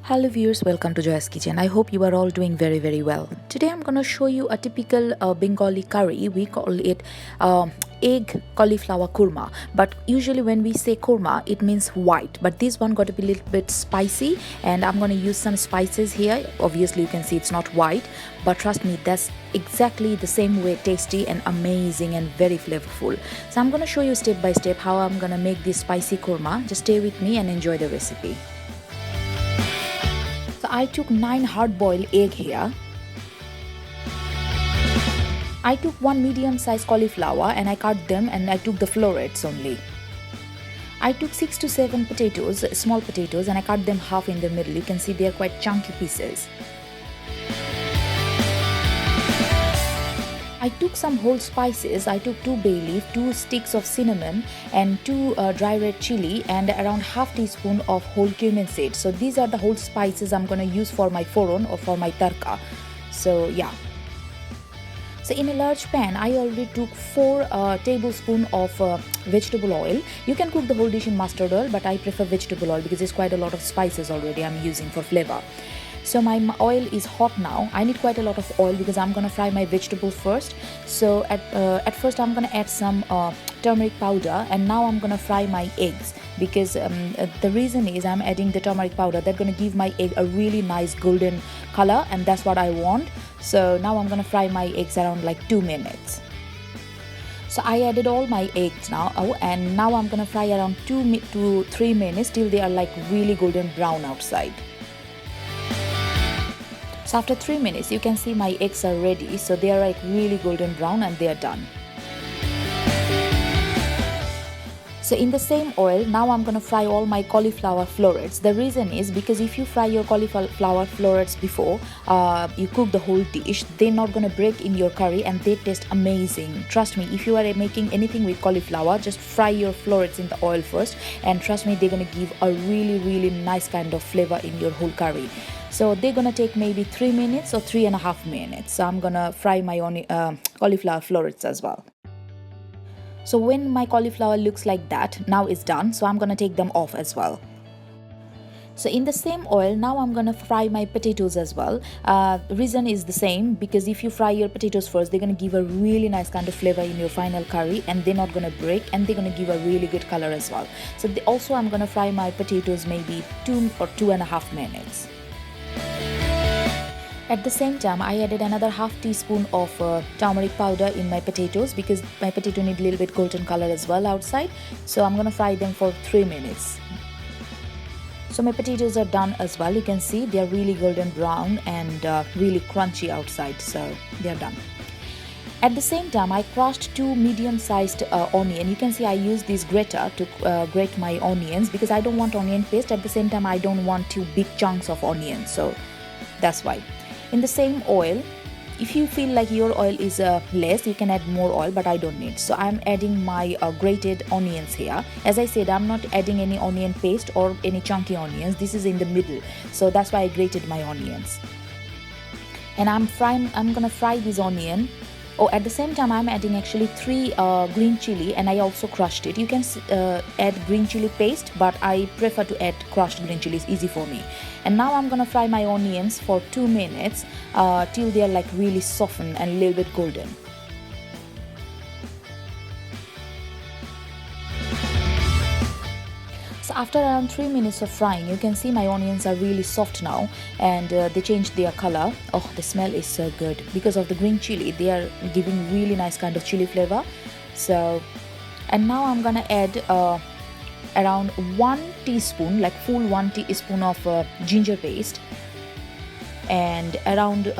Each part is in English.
Hello viewers, welcome to Joy's Kitchen. I hope you are all doing very well. Today I'm going to show you a typical Bengali curry. We call it egg cauliflower kurma, but usually when we say kurma it means white, but this one got to be a little bit spicy and I'm going to use some spices here. Obviously you can see it's not white, but trust me, that's exactly the same way tasty and amazing and very flavorful. So I'm going to show you step by step how I'm going to make this spicy kurma. Just stay with me and enjoy the recipe. So I took 9 hard-boiled egg here. I took 1 medium-sized cauliflower and I cut them and I took the florets only. I took 6 to 7 potatoes, small potatoes, and I cut them half in the middle. You can see they are quite chunky pieces. I took some whole spices. I took 2 bay leaf, 2 sticks of cinnamon and 2 dry red chili and around half teaspoon of whole cumin seeds. So these are the whole spices I'm going to use for my foron or for my tarka. So yeah. So in a large pan, I already took 4 tablespoons of vegetable oil. You can cook the whole dish in mustard oil, but I prefer vegetable oil because there's quite a lot of spices already I'm using for flavor. So my oil is hot now. I need quite a lot of oil because I'm gonna fry my vegetables first. So at first I'm gonna add some turmeric powder, and now I'm gonna fry my eggs because the reason is I'm adding the turmeric powder that's gonna give my egg a really nice golden color, and that's what I want. So now I'm gonna fry my eggs around like 2 minutes. So I added all my eggs now, and now I'm gonna fry around 2 to 3 minutes till they are like really golden brown outside. So after 3 minutes, you can see my eggs are ready. So they are like really golden brown and they are done. So in the same oil, now I'm going to fry all my cauliflower florets. The reason is because if you fry your cauliflower florets before you cook the whole dish, they're not going to break in your curry and they taste amazing. Trust me, if you are making anything with cauliflower, just fry your florets in the oil first, and trust me, they're going to give a really nice kind of flavor in your whole curry. So they're gonna take maybe 3 minutes or 3.5 minutes. So I'm gonna fry my cauliflower florets as well. So when my cauliflower looks like that, now it's done. So I'm gonna take them off as well. So in the same oil, now I'm gonna fry my potatoes as well. Reason is the same, because if you fry your potatoes first, they're gonna give a really nice kind of flavor in your final curry, and they're not gonna break, and they're gonna give a really good color as well. So also I'm gonna fry my potatoes maybe 2 or 2.5 minutes. At the same time, I added another half teaspoon of turmeric powder in my potatoes because my potato need a little bit golden color as well outside. So I'm gonna fry them for 3 minutes. So my potatoes are done as well. You can see they are really golden brown and really crunchy outside. So they are done. At the same time, I crushed 2 medium-sized onion. You can see I use this grater to grate my onions because I don't want onion paste. At the same time, I don't want 2 big chunks of onion. So that's why. In the same oil, if you feel like your oil is less, you can add more oil, but I don't need. So I'm adding my grated onions here. As I said, I'm not adding any onion paste or any chunky onions. This is in the middle. So that's why I grated my onions. And I'm gonna fry this onion. Oh, at the same time, I'm adding actually 3 green chili, and I also crushed it. You can add green chili paste, but I prefer to add crushed green chili. It's easy for me. And now I'm gonna fry my onions for 2 minutes till they are like really softened and a little bit golden. So after around 3 minutes of frying, you can see my onions are really soft now, and they changed their color. Oh, the smell is so good because of the green chili. They are giving really nice kind of chili flavor. So, and now I'm gonna add around 1 teaspoon, like full 1 teaspoon of ginger paste, and around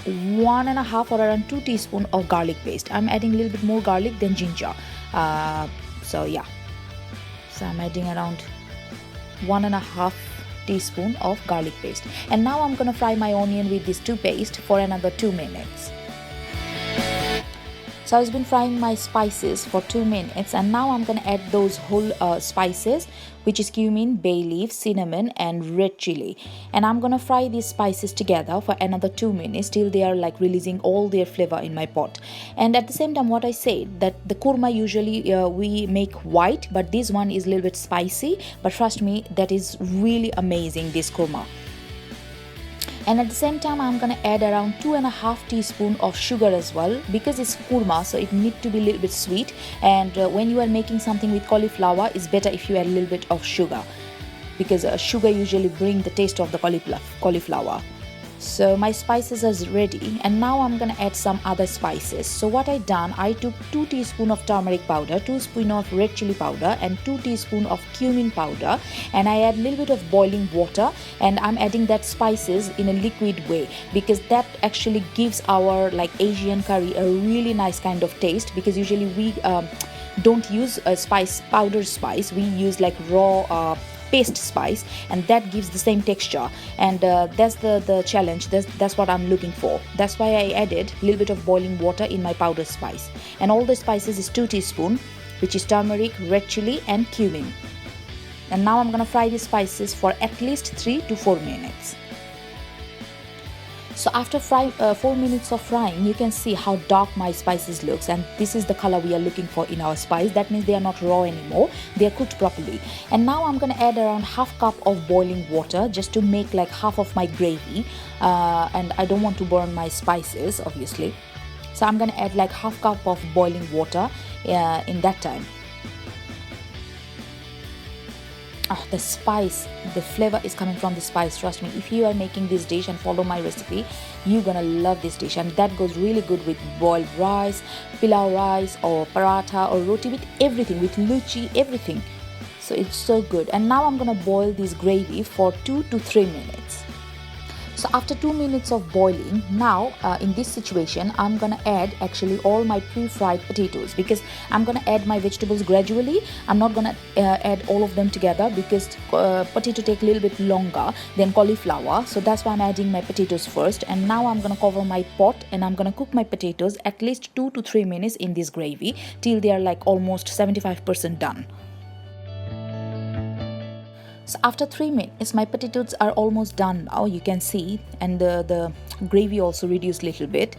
1.5 or around 2 teaspoon of garlic paste. I'm adding a little bit more garlic than ginger. So yeah. So I'm adding around 1.5 teaspoon of garlic paste. And now I'm gonna fry my onion with this 2 paste for another 2 minutes. So I've been frying my spices for 2 minutes, and now I'm gonna add those whole spices, which is cumin, bay leaf, cinnamon and red chili. And I'm gonna fry these spices together for another 2 minutes till they are like releasing all their flavor in my pot. And at the same time, what I said, that the kurma usually we make white, but this one is a little bit spicy, but trust me, that is really amazing, this kurma. And at the same time, I'm gonna add around 2.5 teaspoon of sugar as well, because it's kurma, so it need to be a little bit sweet. And when you are making something with cauliflower, it's better if you add a little bit of sugar, because sugar usually bring the taste of the cauliflower. So my spices is ready, and now I'm gonna add some other spices. So what I done, I took 2 teaspoon of turmeric powder, 2 spoon of red chili powder, and 2 teaspoon of cumin powder, and I add a little bit of boiling water, and I'm adding that spices in a liquid way, because that actually gives our like Asian curry a really nice kind of taste, because usually we don't use a powder spice, we use like raw paste spice, and that gives the same texture. And that's the challenge, that's what I'm looking for. That's why I added a little bit of boiling water in my powder spice. And all the spices is 2 teaspoon, which is turmeric, red chili and cumin. And now I'm gonna fry the spices for at least 3 to 4 minutes. So after 4 minutes of frying, you can see how dark my spices looks, and this is the color we are looking for in our spice. That means they are not raw anymore, they are cooked properly. And now I'm gonna add around half cup of boiling water, just to make like half of my gravy, and I don't want to burn my spices obviously. So I'm gonna add like half cup of boiling water in that time. The spice, the flavor is coming from the spice. Trust me, if you are making this dish and follow my recipe, you're gonna love this dish. And that goes really good with boiled rice, pilau rice, or paratha, or roti, with everything, with luchi, everything. So it's so good. And now I'm gonna boil this gravy for 2 to 3 minutes. So after 2 minutes of boiling, now in this situation, I'm gonna add actually all my pre-fried potatoes, because I'm gonna add my vegetables gradually. I'm not gonna add all of them together, because potato take a little bit longer than cauliflower. So that's why I'm adding my potatoes first. And now I'm gonna cover my pot, and I'm gonna cook my potatoes at least 2 to 3 minutes in this gravy, till they are like almost 75% done. So after 3 minutes, my potatoes are almost done now, you can see, and the gravy also reduced a little bit.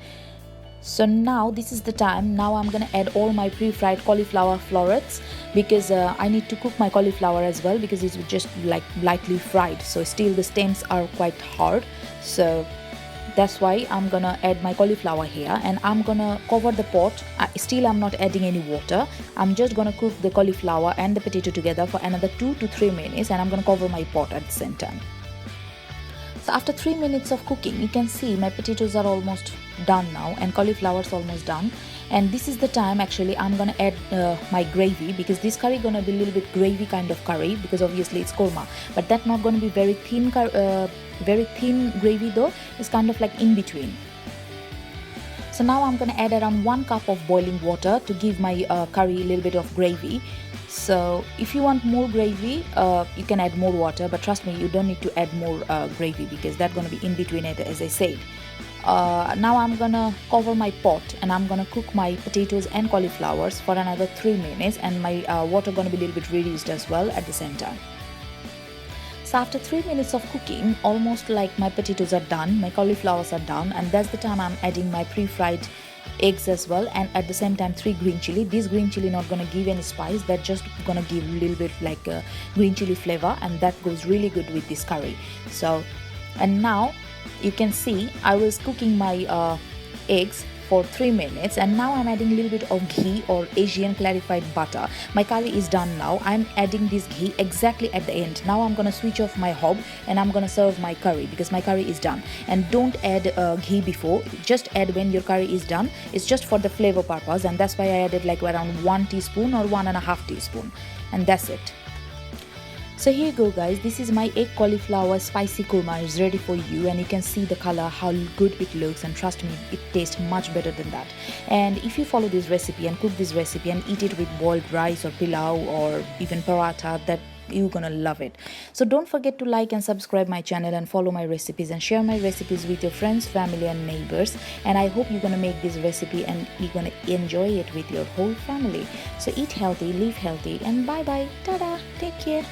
So now this is the time. Now I'm gonna add all my pre-fried cauliflower florets, because I need to cook my cauliflower as well, because it's just like lightly fried, so still the stems are quite hard. So that's why I'm gonna add my cauliflower here, and I'm gonna cover the pot. Still I'm not adding any water. I'm just gonna cook the cauliflower and the potato together for another 2 to 3 minutes, and I'm gonna cover my pot at the same time. So after 3 minutes of cooking, you can see my potatoes are almost done now, and cauliflower is almost done. And this is the time actually I'm gonna add my gravy, because this curry gonna be a little bit gravy kind of curry, because obviously it's korma, but that's not gonna be very thin gravy though. It's kind of like in between. So now I'm gonna add around 1 cup of boiling water to give my curry a little bit of gravy. So if you want more gravy, you can add more water, but trust me, you don't need to add more gravy, because that's gonna be in between it, as I said. Now I'm gonna cover my pot, and I'm gonna cook my potatoes and cauliflowers for another 3 minutes, and my water gonna be a little bit reduced as well at the same time. So after 3 minutes of cooking, almost like my potatoes are done, my cauliflowers are done, and that's the time I'm adding my pre-fried eggs as well, and at the same time 3 green chili. This green chili not gonna give any spice, that just gonna give a little bit like a green chili flavor, and that goes really good with this curry. So, and now you can see I was cooking my eggs for 3 minutes, and now I'm adding a little bit of ghee, or Asian clarified butter. My curry is done now. I'm adding this ghee exactly at the end. Now I'm gonna switch off my hob, and I'm gonna serve my curry, because my curry is done. And don't add ghee before, just add when your curry is done. It's just for the flavor purpose, and that's why I added like around 1 teaspoon or 1.5 teaspoon, and that's it. So here you go guys, this is my egg cauliflower spicy korma. It's ready for you, and you can see the color, how good it looks, and trust me, it tastes much better than that. And if you follow this recipe and cook this recipe and eat it with boiled rice or pilau or even paratha, that you're gonna love it. So don't forget to like and subscribe my channel, and follow my recipes, and share my recipes with your friends, family and neighbors. And I hope you're gonna make this recipe and you're gonna enjoy it with your whole family. So eat healthy, live healthy, and bye bye, tada, take care.